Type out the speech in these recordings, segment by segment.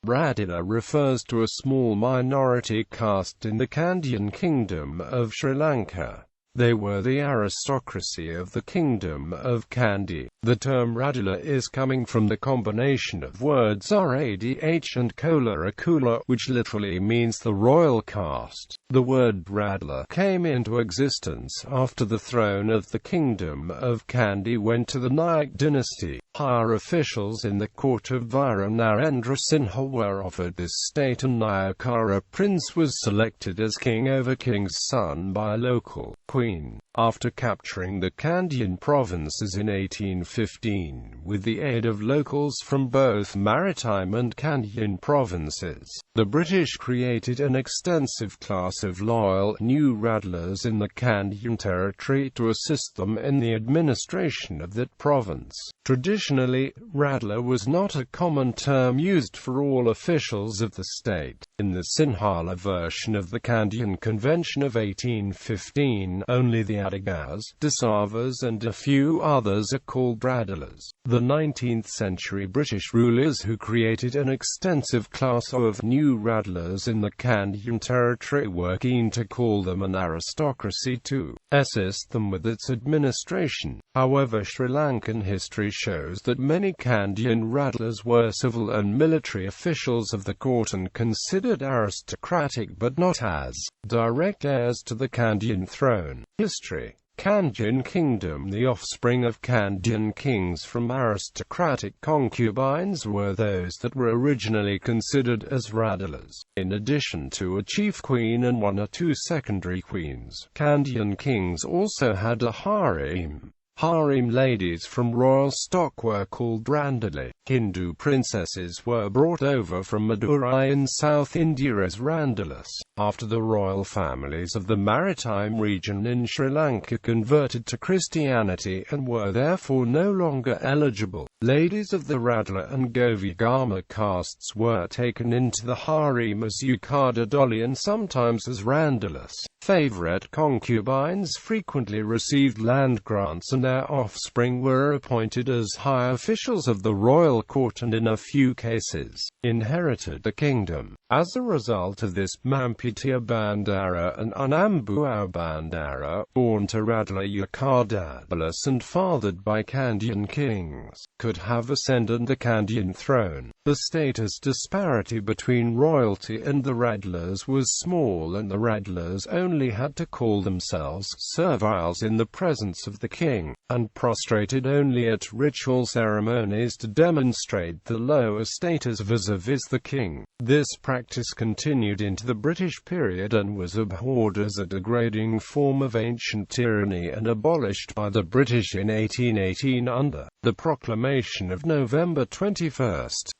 Radala refers to a small minority caste in the Kandyan kingdom of Sri Lanka. They were the aristocracy of the Kingdom of Kandy. The term Radala is coming from the combination of words Radh and Kola, which literally means the royal caste. The word Radala came into existence after the throne of the Kingdom of Kandy went to the Nayak Dynasty. Higher officials in the court of Vira Narendra Sinha were offered this state, and Nayakara prince was selected as king over king's son by a local queen. After capturing the Kandyan provinces in 1815, with the aid of locals from both maritime and Kandyan provinces, the British created an extensive class of loyal new Radalas in the Kandyan territory to assist them in the administration of that province. Traditionally, Radala was not a common term used for all officials of the state. In the Sinhala version of the Kandyan Convention of 1815, only the Adigas, Dasavas and a few others are called Radalas. The 19th-century British rulers who created an extensive class of new Radalas in the Kandyan territory were keen to call them an aristocracy to assist them with its administration. However, Sri Lankan history shows that many Kandyan Radalas were civil and military officials of the court and considered aristocratic but not as direct heirs to the Kandyan throne. History. Kandyan Kingdom. The offspring of Kandyan kings from aristocratic concubines were those that were originally considered as Radalas. In addition to a chief queen and one or two secondary queens, Kandyan kings also had a harem. Harem ladies from royal stock were called Randali. Hindu princesses were brought over from Madurai in South India as Randalas. After the royal families of the maritime region in Sri Lanka converted to Christianity and were therefore no longer eligible, ladies of the Radala and Govigama castes were taken into the harem as Yukada Dolly and sometimes as Randalas. Favorite concubines frequently received land grants, and their offspring were appointed as high officials of the royal court and in a few cases, inherited the kingdom. As a result of this, Mampitiya Bandara and Unambu Bandara, born to Radala Yukadabalas and fathered by Kandyan kings, could have ascended the Kandyan throne. The status disparity between royalty and the Radalas was small, and the Radalas only had to call themselves serviles in the presence of the king, and prostrated only at ritual ceremonies to demonstrate the lower status vis-a-vis the king. This practice continued into the British period and was abhorred as a degrading form of ancient tyranny and abolished by the British in 1818 under the Proclamation of November 21,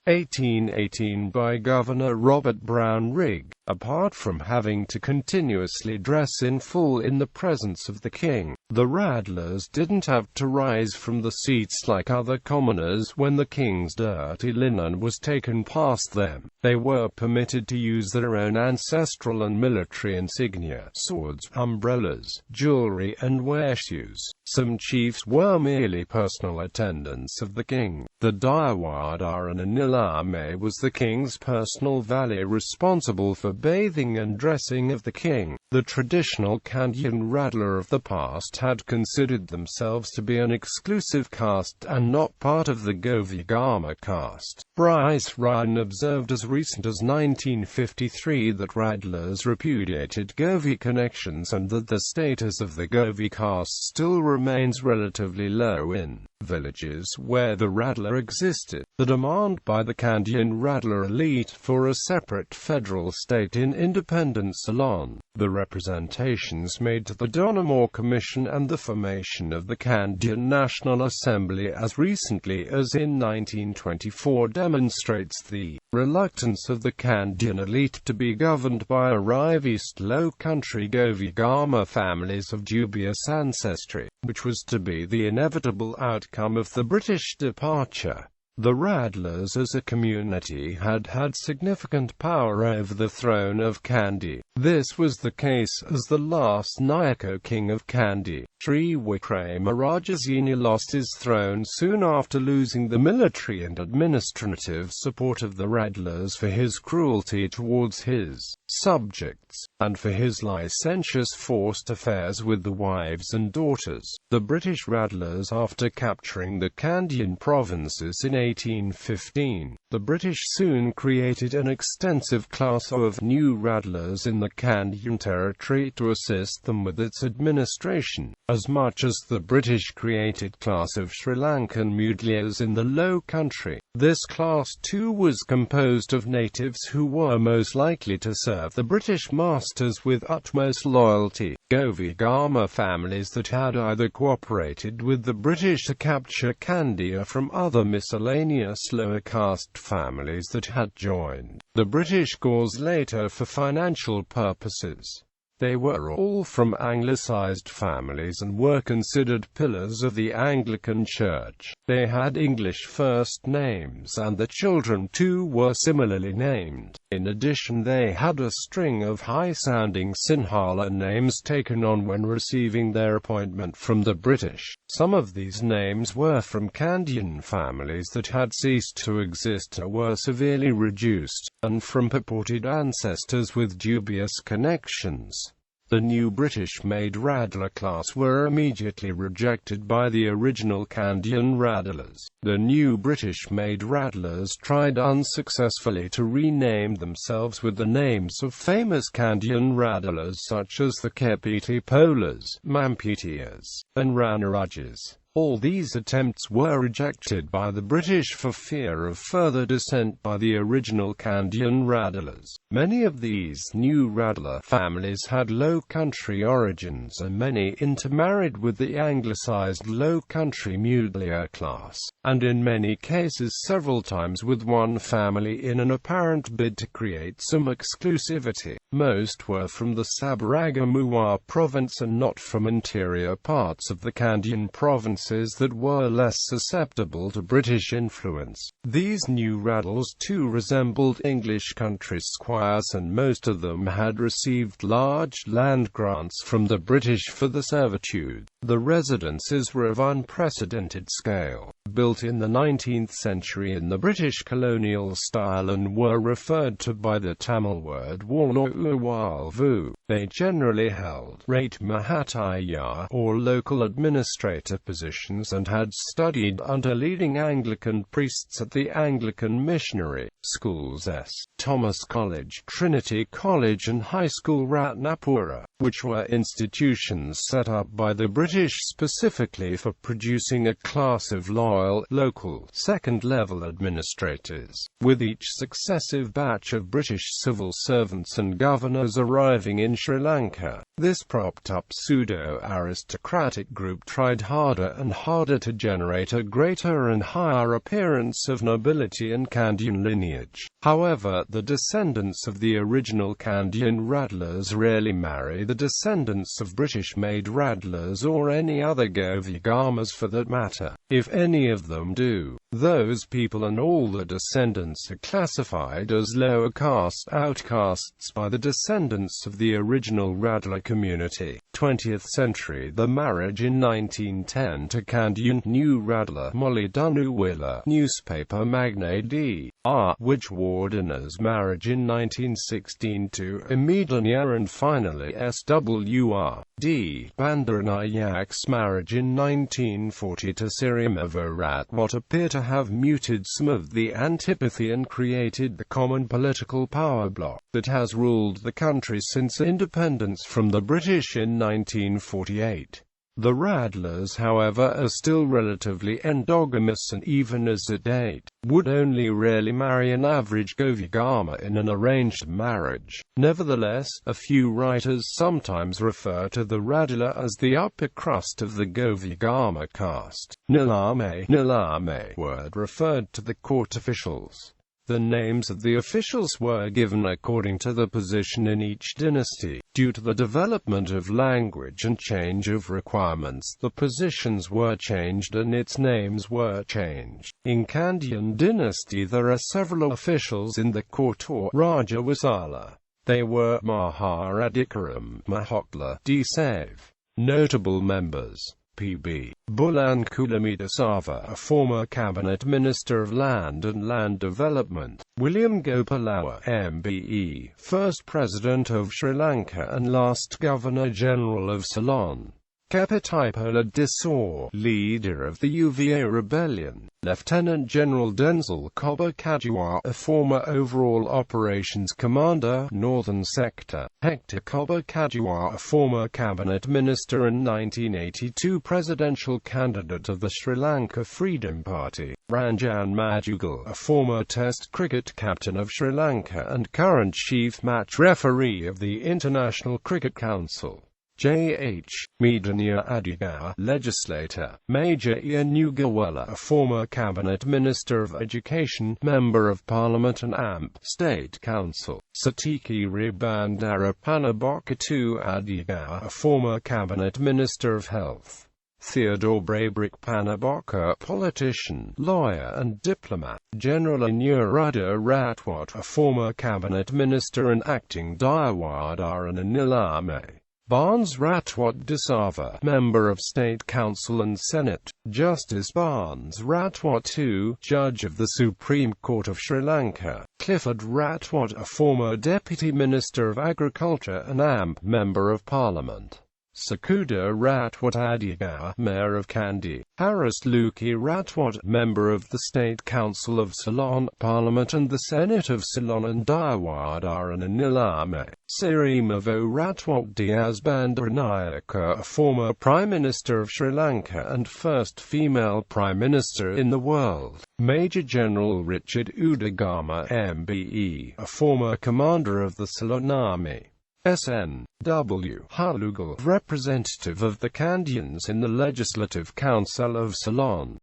1818 by Governor Robert Brown Rigg. Apart from having to continuously dress in full in the presence of the king, the Radalas didn't have to rise from the seats like other commoners when the king's dirty linen was taken past them. They were permitted to use their own ancestral and military insignia, swords, umbrellas, jewelry and wear shoes. Some chiefs were merely personal attendants of the king. The Diawadara Nilame was the king's personal valet responsible for bathing and dressing of the king. The traditional Kandyan Radala of the past had considered themselves to be an exclusive caste and not part of the Govigama caste. Bryce Ryan observed as recent as 1953 that Radalas repudiated Govi connections and that the status of the Govi caste still remains relatively low in villages where the Radala existed. The demand by the Kandyan Radala elite for a separate federal state in independent Ceylon, the representations made to the Donoughmore Commission and the formation of the Kandyan National Assembly as recently as in 1924 demonstrates the reluctance of the Kandyan elite to be governed by arrivist Low Country Govigama families of dubious ancestry, which was to be the inevitable outcome of the British departure. The Radlas as a community had had significant power over the throne of Kandy. This was the case as the last Nayak king of Kandy, Sri Wickramarajasena, lost his throne soon after losing the military and administrative support of the Radlas for his cruelty towards his subjects, and for his licentious forced affairs with the wives and daughters. The British Radlas, after capturing the Kandyan provinces in 1815, the British soon created an extensive class of new Radlas in the Kandyan territory to assist them with its administration, as much as the British created class of Sri Lankan Mudaliars in the Low Country. This class too was composed of natives who were most likely to serve the British masters with utmost loyalty. Govigama families that had either cooperated with the British to capture Kandy or from other miscellaneous lower caste families that had joined the British cause later for financial purposes. They were all from Anglicized families and were considered pillars of the Anglican Church. They had English first names, and the children too were similarly named. In addition, they had a string of high-sounding Sinhala names taken on when receiving their appointment from the British. Some of these names were from Kandyan families that had ceased to exist or were severely reduced, and from purported ancestors with dubious connections. The new British-made Radala class were immediately rejected by the original Kandyan Radalas. The new British-made Radalas tried unsuccessfully to rename themselves with the names of famous Kandyan Radalas such as the Kepiti Polas, Mampitias, and Ranarajas. All these attempts were rejected by the British for fear of further dissent by the original Kandyan Radalas. Many of these new Radala families had Low Country origins, and many intermarried with the Anglicized Low Country Mudaliar class, and in many cases several times with one family in an apparent bid to create some exclusivity. Most were from the Sabaragamuwa province and not from interior parts of the Kandyan provinces that were less susceptible to British influence. These new Radals too resembled English country squires, and most of them had received large land grants from the British for the servitude. The residences were of unprecedented scale, built in the 19th century in the British colonial style, and were referred to by the Tamil word Walvu. They generally held Rate Mahataya or local administrator positions and had studied under leading Anglican priests at the Anglican missionary schools Thomas College, Trinity College and High School Ratnapura, which were institutions set up by the British specifically for producing a class of loyal, local, second-level administrators. With each successive batch of British civil servants and governors arriving in Sri Lanka, this propped-up pseudo-aristocratic group tried harder and harder to generate a greater and higher appearance of nobility and Kandyan lineage. However, the descendants of the original Kandyan Radalas rarely marry the descendants of British-made Radalas or any other Govigamas for that matter. If any of them do, those people and all the descendants are classified as lower caste outcasts by the descendants of the original Radala community. 20th century, the marriage in 1910 to Kandyan New Radala Molly Dunuwila newspaper magnate.The, which Wardener's marriage in 1916 to Emidanya, and finally SWR.D. Bandaranayak's marriage in 1940 to Sirimavarat, what appear to have muted some of the antipathy and created the common political power bloc that has ruled the country since independence from the British in 1948. The Radalas, however, are still relatively endogamous and even as at date, would only rarely marry an average Govigama in an arranged marriage. Nevertheless, a few writers sometimes refer to the Radala as the upper crust of the Govigama caste. Nilame word referred to the court officials. The names of the officials were given according to the position in each dynasty. Due to the development of language and change of requirements, the positions were changed and its names were changed. In Kandyan dynasty there are several officials in the court or Raja Wasala. They were Maharadikaram, Mahokla.The. Notable members: P.B. Bulankulamidasava, a former cabinet minister of land and land development; William Gopalawa, MBE, first president of Sri Lanka and last governor-general of Ceylon; Kepatipola Disor, leader of the UVA rebellion; Lieutenant General Denzil Koba Kajua, a former overall operations commander, Northern Sector; Hector Koba Kajua, a former cabinet minister and 1982 presidential candidate of the Sri Lanka Freedom Party; Ranjan Madugal, a former Test cricket captain of Sri Lanka and current chief match referee of the International Cricket Council; J.H. Medania Adigar, legislator; Major Ianugawala, a former cabinet minister of education, member of parliament and AMP State Council; Satiki Ribandara Panabokatu Adigar, a former cabinet minister of health; Theodore Brabrick Panaboka, politician, lawyer and diplomat; General Anuradha Ratwat, a former cabinet minister and acting Diawadar Anilame; Barnes Ratwat Disava, member of State Council and Senate; Justice Barnes Ratwat II, Judge of the Supreme Court of Sri Lanka; Clifford Ratwat, a former Deputy Minister of Agriculture and AMP Member of Parliament; Sakuda Ratwat Adigar, Mayor of Kandy; Haris Luki Ratwat, member of the State Council of Ceylon, Parliament and the Senate of Ceylon and Diawadar and Anilame; Sirimavo Ratwat Diaz Bandaranayake, a former Prime Minister of Sri Lanka and first female Prime Minister in the world; Major General Richard Udagama, MBE, a former commander of the Ceylon Army; S.N.W. Halugal, representative of the Kandyans in the Legislative Council of Ceylon.